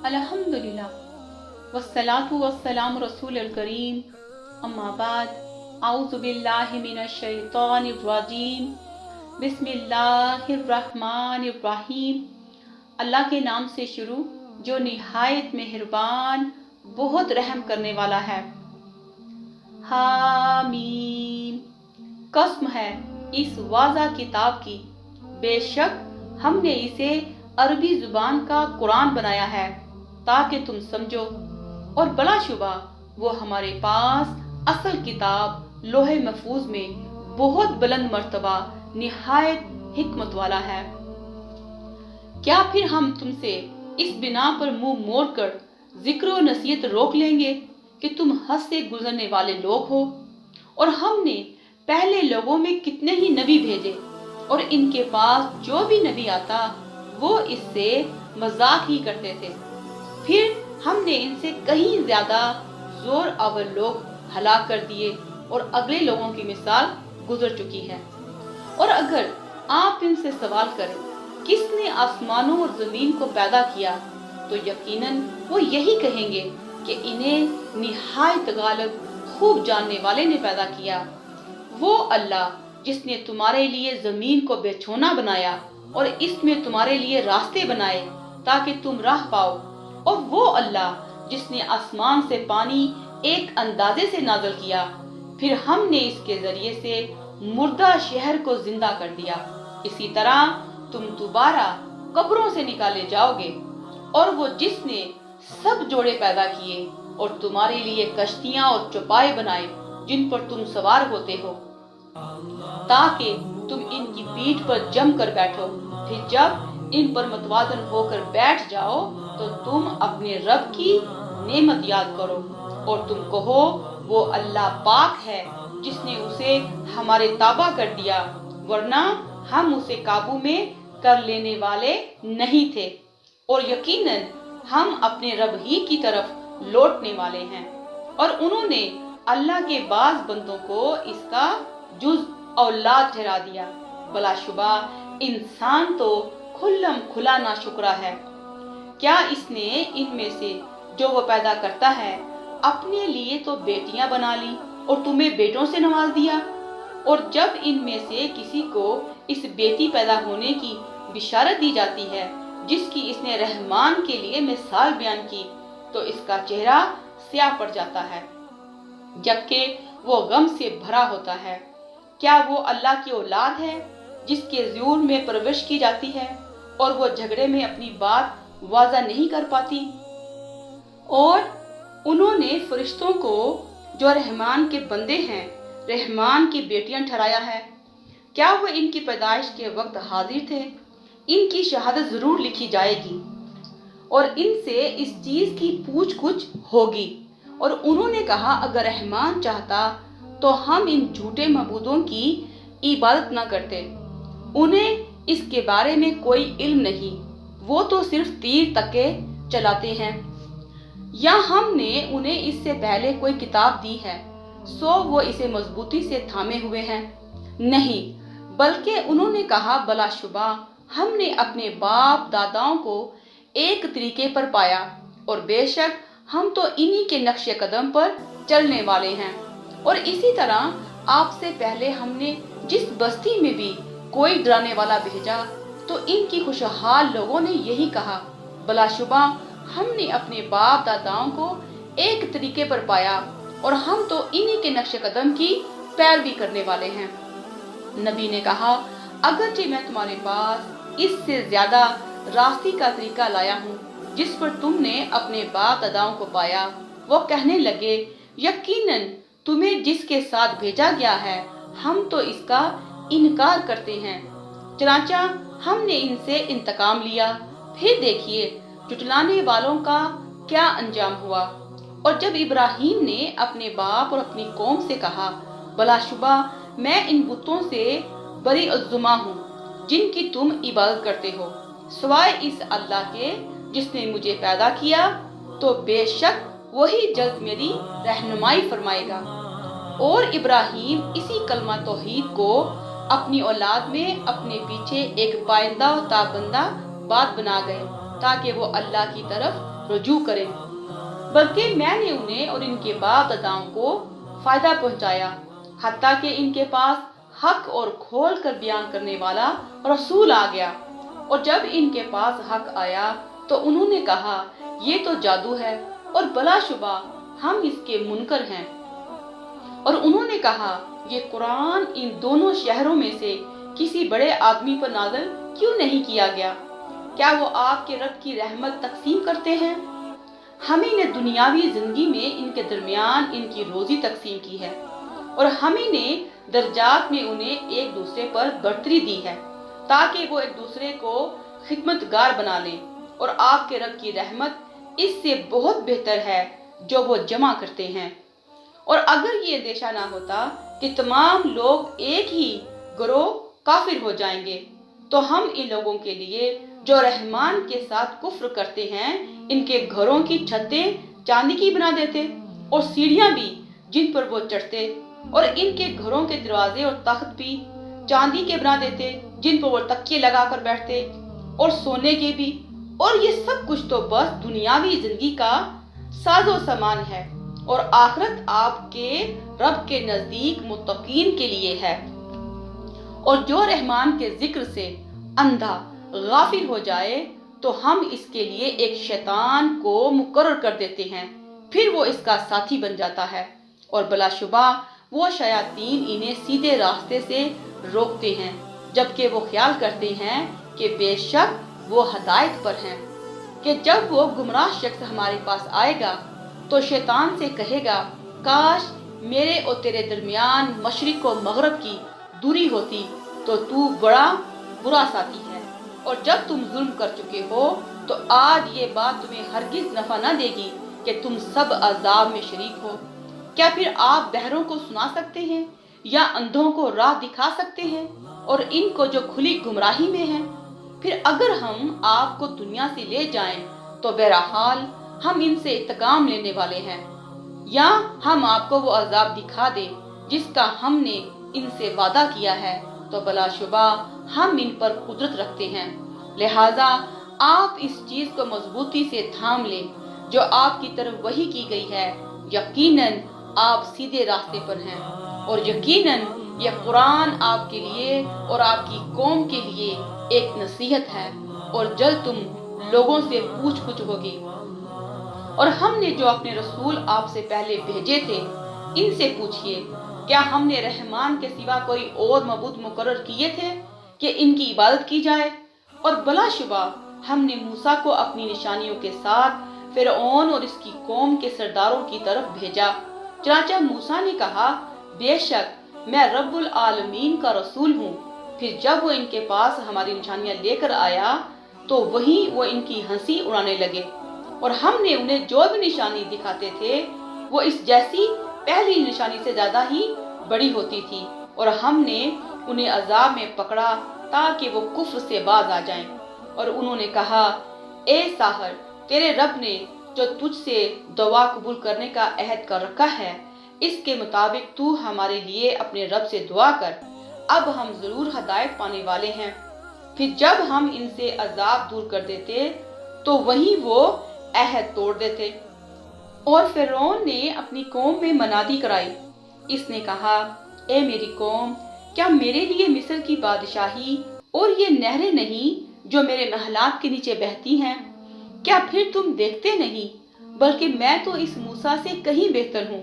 अल्हम्दुलिल्लाह वस्सलातु वस्सलामु रसूलिल करीम अम्मा बाद आऊज़ु बिल्लाहि मिनश शैतानिर रजीम बिस्मिल्लाहिर रहमानिर रहीम। अल्लाह के नाम से शुरू जो निहायत मेहरबान बहुत रहम करने वाला है। हामीम, कसम है इस वाज़ा किताब की, बेशक हमने इसे अरबी जुबान का कुरान बनाया है ताकि तुम समझो, और बला शुबा वो हमारे पास असल किताब लोहे महफूज में बहुत बुलंद मर्तबा निहायत हिकमत वाला है। क्या फिर हम तुमसे इस बिना पर मुंह मोड़कर जिक्र और नसीहत रोक लेंगे कि तुम हद से गुजरने वाले लोग हो? और हमने पहले लोगों में कितने ही नबी भेजे, और इनके पास जो भी नबी आता वो इससे मजाक ही करते थे। फिर हमने इनसे कहीं ज्यादा जोर आवर लोग हलाक कर दिए, और अगले लोगों की मिसाल गुजर चुकी है। और अगर आप इनसे सवाल करें किसने आसमानों और जमीन को पैदा किया, तो यकीनन वो यही कहेंगे कि इन्हें निहायत गालिब खूब जानने वाले ने पैदा किया। वो अल्लाह जिसने तुम्हारे लिए जमीन को बेछौना बनाया और इसमें तुम्हारे लिए रास्ते बनाए ताकि तुम राह पाओ, और वो अल्लाह जिसने आसमान से पानी एक अंदाजे से नाज़िल किया, फिर हमने इसके जरिए से मुर्दा शहर को जिंदा कर दिया। इसी तरह तुम दोबारा कब्रों से निकाले जाओगे। और वो जिसने सब जोड़े पैदा किए और तुम्हारे लिए कश्तियां और चौपाए बनाए जिन पर तुम सवार होते हो, ताकि तुम इनकी पीठ पर जम कर बैठो। फिर जब इन पर मतवाजन होकर बैठ जाओ तो तुम अपने रब की नेमत याद करो, और तुम कहो वो अल्लाह पाक है जिसने उसे हमारे ताबा कर दिया, वरना हम उसे काबू में कर लेने वाले नहीं थे, और यकीनन हम अपने रब ही की तरफ लौटने वाले हैं। और उन्होंने अल्लाह के बाज बंदों को इसका जुज औलाद ठहरा दिया। बला शुबा इंसान तो खुल्लम खुला ना शुक्रा है। क्या इसने इनमें से जो वो पैदा करता है अपने लिए तो बेटियां बना ली और तुम्हें बेटों से नवाज दिया? और जब इनमें से किसी को इस बेटी पैदा होने की बिशारत दी जाती है जिसकी इसने रहमान के लिए मिसाल बयान की, तो इसका चेहरा स्याह पड़ जाता है, जबकि वो गम से भरा होता है। क्या वो अल्लाह की औलाद है जिसके ज़ुर में परवरिश की जाती है और वो झगड़े में अपनी बात वाज़ा नहीं कर पाती? और उन्होंने फरिश्तों को जो रहमान के बंदे हैं रहमान की बेटियां ठहराया है। क्या वो इनकी पैदाइश के वक्त हाजिर थे? इनकी शहादत जरूर लिखी जाएगी और इनसे इस चीज की पूछ कुछ होगी। और उन्होंने कहा अगर रहमान चाहता तो हम इन झूठे मबूदों की इबादत न करते। उन्हें इसके बारे में कोई इल्म नहीं, वो तो सिर्फ तीर तके चलाते हैं, या हमने उन्हें इससे पहले कोई किताब दी है सो वो इसे मजबूती से थामे हुए हैं? नहीं, बल्कि उन्होंने कहा बला शुबा हमने अपने बाप दादाओं को एक तरीके पर पाया, और बेशक हम तो इन्हीं के नक्शे कदम पर चलने वाले हैं। और इसी तरह आपसे पहले हमने जिस बस्ती में भी कोई डराने वाला भेजा तो इनकी खुशहाल लोगों ने यही कहा, बला शुबा हमने अपने बाप दादाओं को एक तरीके पर पाया और हम तो इन्हीं के नक्शे कदम की पैरवी करने वाले हैं। नबी ने कहा अगरचे मैं तुम्हारे पास इससे ज्यादा रास्ते का तरीका लाया हूँ जिस पर तुमने अपने बाप दादाओं को पाया। वो कहने लगे यकीनन तुम्हें जिसके साथ भेजा गया है हम तो इसका इनकार करते हैं, चनाचा हमने इनसे इंतकाम लिया। फिर देखिए जुटलाने वालों का क्या अंजाम हुआ। और जब इब्राहिम ने अपने बाप और अपनी कौम से कहा बला शुबा मैं इन बुतों से बरी अज़्जुमा हूँ जिनकी तुम इबादत करते हो, सिवाय इस अल्लाह के जिसने मुझे पैदा किया, तो बेशक वही जल्द मेरी रहनुमाई फरमाएगा। और इब्राहिम इसी कलमा तौहीद को अपनी औलाद में अपने पीछे एक पाइंदा ताबंदा बात बना गए ताकि वो अल्लाह की तरफ رجوع کریں، بلکہ میں نے انہیں اور ان کے باپ داداؤں کو فائدہ پہنچایا، حتیٰ کہ ان کے پاس حق اور کھول کر بیان کرنے والا رسول آ گیا۔ اور جب ان کے پاس حق آیا تو انہوں نے کہا یہ تو جادو ہے اور بلا شبہ ہم اس کے منکر ہیں۔ اور انہوں نے کہا یہ قرآن ان دونوں شہروں میں سے کسی بڑے آدمی پر نازل کیوں نہیں کیا گیا؟ کیا وہ آپ کے رب کی رحمت تقسیم کرتے ہیں؟ ہمیں نے دنیاوی زندگی میں ان کے درمیان ان کی روزی تقسیم کی ہے، اور ہمیں نے درجات میں انہیں ایک دوسرے پر برتری دی ہے، تاکہ وہ ایک دوسرے کو خدمتگار بنا لیں، اور آپ کے رب کی رحمت اس سے بہت بہتر ہے جو وہ جمع کرتے ہیں۔ اور اگر یہ اندیشہ نہ ہوتا کہ تمام لوگ ایک ہی گروہ کافر ہو جائیں گے، تو ہم ان لوگوں کے لیے جو رحمان کے ساتھ کفر کرتے ہیں ان کے گھروں کی چھتیں چاندی کی بنا دیتے، اور سیڑھیاں بھی جن پر وہ چڑھتے، اور ان کے گھروں کے دروازے اور تخت بھی چاندی کے بنا دیتے جن پر وہ تکیے لگا کر بیٹھتے، اور سونے کے بھی۔ اور یہ سب کچھ تو بس دنیاوی زندگی کا ساز و سامان ہے، اور آخرت آپ کے رب کے نزدیک متقین کے لیے ہے۔ اور جو رحمان کے ذکر سے اندھا غافل ہو جائے تو ہم اس کے لیے ایک شیطان کو مقرر کر دیتے ہیں، پھر وہ اس کا ساتھی بن جاتا ہے، اور بلا شبہ وہ شیاطین انہیں سیدھے راستے سے روکتے ہیں، جبکہ وہ خیال کرتے ہیں کہ بے شک وہ ہدایت پر ہیں۔ کہ جب وہ گمراہ شخص ہمارے پاس آئے گا تو شیطان سے کہے گا کاش میرے اور تیرے درمیان مشرق و مغرب کی دوری ہوتی، تو بڑا برا ساتھی ہے، اور جب تم ظلم کر چکے ہو تو آج یہ بات تمہیں ہرگز نفع نہ دے گی کہ تم سب عذاب میں شریک ہو۔ کیا پھر آپ بہروں کو سنا سکتے ہیں یا اندھوں کو راہ دکھا سکتے ہیں، اور ان کو جو کھلی گمراہی میں ہیں؟ پھر اگر ہم آپ کو دنیا سے لے جائیں تو بہرحال ہم ان سے انتقام لینے والے ہیں، یا ہم آپ کو وہ عذاب دکھا دیں جس کا ہم نے ان سے وعدہ کیا ہے، تو بلا شبہ ہم ان پر قدرت رکھتے ہیں۔ لہٰذا آپ اس چیز کو مضبوطی سے تھام لیں جو آپ کی طرف وحی کی گئی ہے، یقیناً آپ سیدھے راستے پر ہیں، اور یقیناً یہ قرآن آپ کے لیے اور آپ کی قوم کے لیے ایک نصیحت ہے، اور جلد تم لوگوں سے پوچھ گچھ ہوگی۔ اور ہم نے جو اپنے رسول آپ سے پہلے بھیجے تھے ان سے پوچھئے کیا ہم نے رحمان کے سوا کوئی اور معبود مقرر کیے تھے کہ ان کی عبادت کی جائے؟ اور بلا شبہ ہم نے موسیٰ کو اپنی نشانیوں کے ساتھ فرعون اور اس کی قوم کے سرداروں کی طرف بھیجا، چنانچہ موسیٰ نے کہا بے شک میں رب العالمین کا رسول ہوں۔ پھر جب وہ ان کے پاس ہماری نشانیاں لے کر آیا تو وہیں وہ ان کی ہنسی اڑانے لگے، اور ہم نے انہیں جو بھی نشانی دکھاتے تھے وہ اس جیسی پہلی نشانی سے زیادہ ہی بڑی ہوتی تھی، اور ہم نے انہیں عذاب میں پکڑا تاکہ وہ کفر سے باز آ جائیں۔ اور انہوں نے کہا اے ساحر، تیرے رب نے جو تجھ سے دعا قبول کرنے کا عہد کر رکھا ہے اس کے مطابق تو ہمارے لیے اپنے رب سے دعا کر، اب ہم ضرور ہدایت پانے والے ہیں۔ پھر جب ہم ان سے عذاب دور کر دیتے تو وہیں وہ عہد توڑ دیتے۔ اور فرعون نے اپنی قوم میں منادی کرائی، اس نے کہا اے میری قوم، کیا میرے لیے مصر کی بادشاہی اور یہ نہریں نہیں جو میرے محلات کے نیچے بہتی ہیں؟ کیا پھر تم دیکھتے نہیں؟ بلکہ میں تو اس موسیٰ سے کہیں بہتر ہوں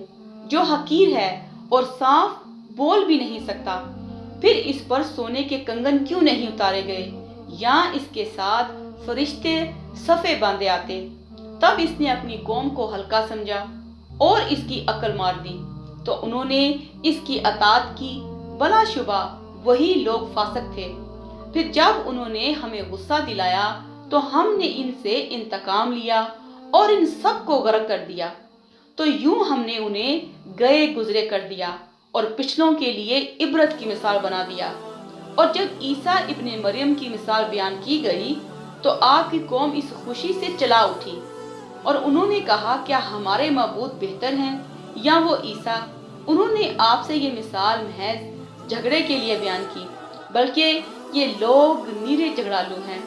جو حقیر ہے اور صاف بول بھی نہیں سکتا۔ پھر اس پر سونے کے کنگن کیوں نہیں اتارے گئے یا اس کے ساتھ فرشتے صفے باندھے آتے؟ تب اس نے اپنی قوم کو ہلکا سمجھا اور اس کی عقل مار دی، تو انہوں نے اس کی اطاعت کی، بلا شبہ وہی لوگ فاسق تھے۔ پھر جب انہوں نے ہمیں غصہ دلایا تو ہم نے ان سے انتقام لیا اور ان سب کو غرق کر دیا، تو یوں ہم نے انہیں گئے گزرے کر دیا اور پچھلوں کے لیے عبرت کی مثال بنا دیا۔ اور جب عیسیٰ ابن مریم کی مثال بیان کی گئی تو آپ کی قوم اس خوشی سے چلا اٹھی، اور انہوں نے کہا کیا ہمارے معبود بہتر ہیں یا وہ عیسیٰ؟ انہوں نے آپ سے یہ مثال محض جھگڑے کے لیے بیان کی، بلکہ یہ لوگ نیرے جھگڑالو ہیں۔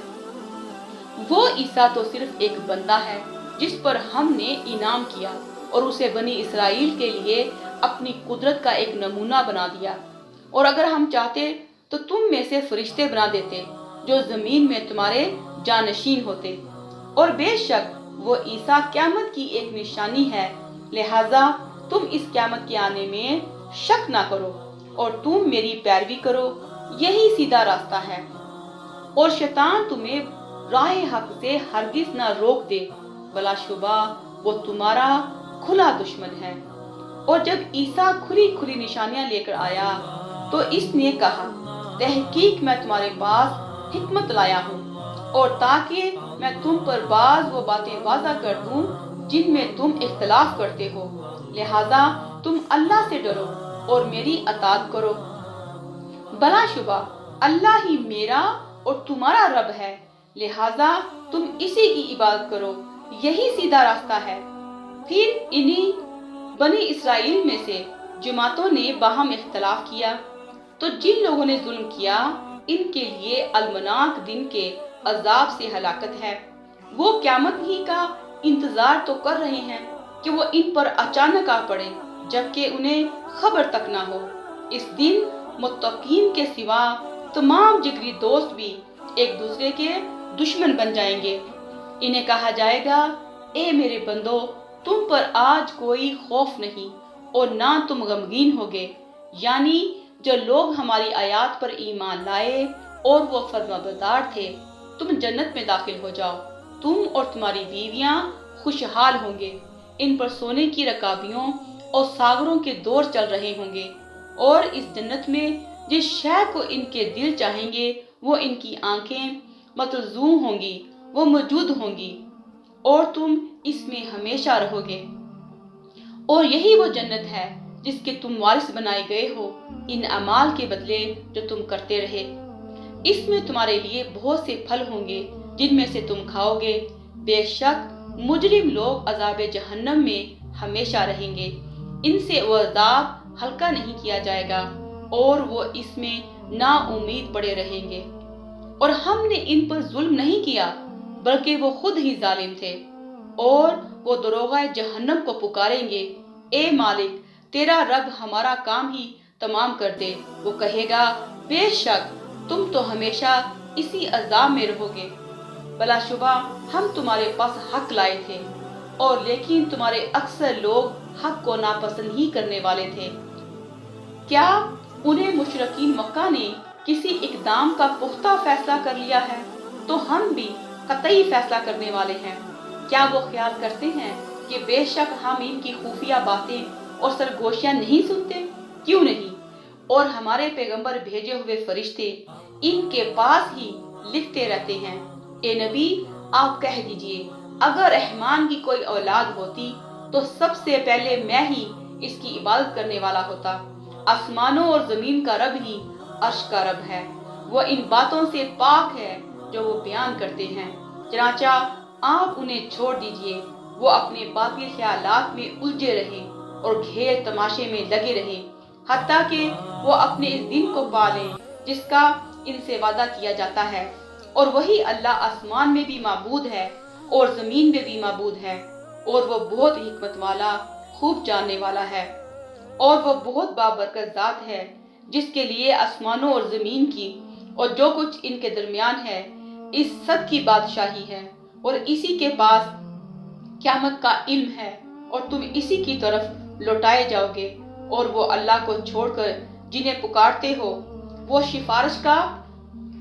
وہ عیسیٰ تو صرف ایک بندہ ہے जिस पर हमने इनाम किया और उसे बनी इसराइल के लिए अपनी कुदरत का एक नमूना बना दिया। और अगर हम चाहते तो तुम में से फरिश्ते बना देते जो जमीन में तुम्हारे जानशीन होते। और बेशक वो ईसा क़यामत की एक निशानी है, लिहाजा तुम इस क़यामत के आने में शक ना करो और तुम मेरी पैरवी करो, यही सीधा रास्ता है। और शैतान तुम्हें राह हक से हरगिज ना रोक दे, भला शुबा वो तुम्हारा खुला दुश्मन है। और जब ईसा खुली खुली निशानियां लेकर आया तो इसने कहा, तहकीक मैं तुम्हारे पास हिकमत लाया हूँ, और ताकि मैं तुम पर बाज वो बातें वाज़ा कर दूं जिनमें तुम इख्तलाफ करते हो, लिहाजा तुम अल्लाह से डरो और मेरी अताअत करो। भला शुबा अल्लाह ही मेरा और तुम्हारा रब है, लिहाजा तुम इसी की इबादत करो, यही सीधा रास्ता है। फिर इन्हीं बनी इसराइल में से जमातों ने बाहम इख्तलाफ किया, तो जिन लोगों ने जुल्म किया इनके लिए अलमनाक दिन के अजाब से हलाकत है। वो क़यामत ही का इंतजार तो कर रहे हैं कि वो इन पर अचानक आ पड़े, जबकि उन्हें खबर तक ना हो। इस दिन मुत्तकीन के सिवा तमाम जिगरी दोस्त भी एक दूसरे के दुश्मन बन जाएंगे। इन्हें कहा जाएगा, ए मेरे बंदो, तुम पर आज कोई खौफ नहीं और ना तुम गमगीन होगे, यानी जो लोग हमारी आयात पर ईमान लाए और वो फरमाबरदार थे, तुम जन्नत में दाखिल हो जाओ, तुम और तुम्हारी बीवियां खुशहाल होंगे। इन पर सोने की रकाबियों और सागरों के दौर चल रहे होंगे, और इस जन्नत में जिस शय को इनके दिल चाहेंगे वो इनकी आंखें मतलूम होंगी, वो मौजूद होंगी, और तुम इसमें हमेशा रहोगे। और यही वो जन्नत है जिसके तुम वारिस बनाए गए हो इन अमाल के बदले जो तुम करते रहे। इसमें तुम्हारे लिए बहुत से फल होंगे जिनमें से तुम खाओगे। बेशक मुजरिम लोग अजाब जहन्नम में हमेशा रहेंगे, इनसे वो अजाब हल्का नहीं किया जाएगा और वो इसमें ना उम्मीद पड़े रहेंगे। और हमने इन पर जुल्म नहीं किया, बल्कि वो खुद ही जालिम थे। और वो दरोगा जहन्नम को पुकारेंगे, ए मालिक, तेरा रब हमारा काम ही तमाम कर दे। वो कहेगा, बेशक तुम तो हमेशा इसी अजाब में रहोगे। भला शुबा हम तुम्हारे पास हक लाए थे, और लेकिन तुम्हारे अक्सर लोग हक को नापसंद ही करने वाले थे। क्या उन्हें मुशरिकीन मक्का ने किसी इकदाम का पुख्ता फैसला कर लिया है, तो हम भी कतई फैसला करने वाले हैं। क्या वो ख्याल करते हैं कि बेशक हम इनकी खुफिया बातें और सरगोशियां नहीं सुनते? क्यों नहीं, और हमारे पैगंबर भेजे हुए फरिश्ते इनके पास ही लिखते रहते हैं। ए नबी, आप कह दीजिए, अगर रहमान की कोई औलाद होती तो सबसे पहले मैं ही इसकी इबादत करने वाला होता। आसमानों और जमीन का रब ही अर्श का रब है, वो इन बातों से पाक है जो वो बयान करते हैं। चनाचा आप उन्हें छोड़ दीजिए, वो अपने बातिल ख्यालात में उलझे रहे और घेर तमाशे में लगे रहे, हत्ता कि वो अपने इस दिन को पालें जिसका इनसे वादा किया जाता है। और वही अल्लाह आसमान में भी माबूद है और जमीन में भी माबूद है, और वो बहुत हिकमत वाला, खूब जानने वाला है। और वो बहुत बाबरकत ज़ात है जिसके लिए आसमानों और ज़मीन की और जो कुछ इनके दरमियान है, इस सब की बादशाही है, और इसी के पास क़यामत का इल्म है, और तुम इसी की तरफ लौटाए जाओगे। और वो अल्लाह को छोड़कर जिन्हें पुकारते हो वो सिफारिश का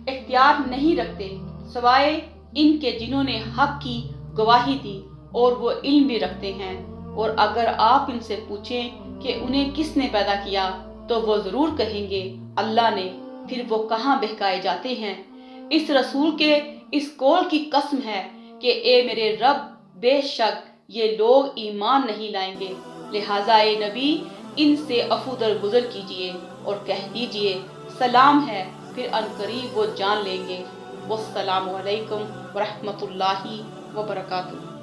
इख्तियार नहीं रखते, सवाए इनके जिन्होंने हक की गवाही दी, और वो इल्म भी रखते हैं। और अगर आप इनसे पूछें कि उन्हें किसने पैदा किया, तो वो जरूर कहेंगे, अल्लाह ने। फिर वो कहाँ बहकाए जाते हैं। इस रसूल के इस कौल की कसम है कि ए मेरे रब, बेशक ये लोग ईमान नहीं लाएंगे, लिहाजा ए नबी, इनसे अफूदर गुजर कीजिए और कह दीजिए सलाम है, फिर अनकरीब वो जान लेंगे। वस्सलामु अलैकुम व रहमतुल्लाहि व बरकातुहू।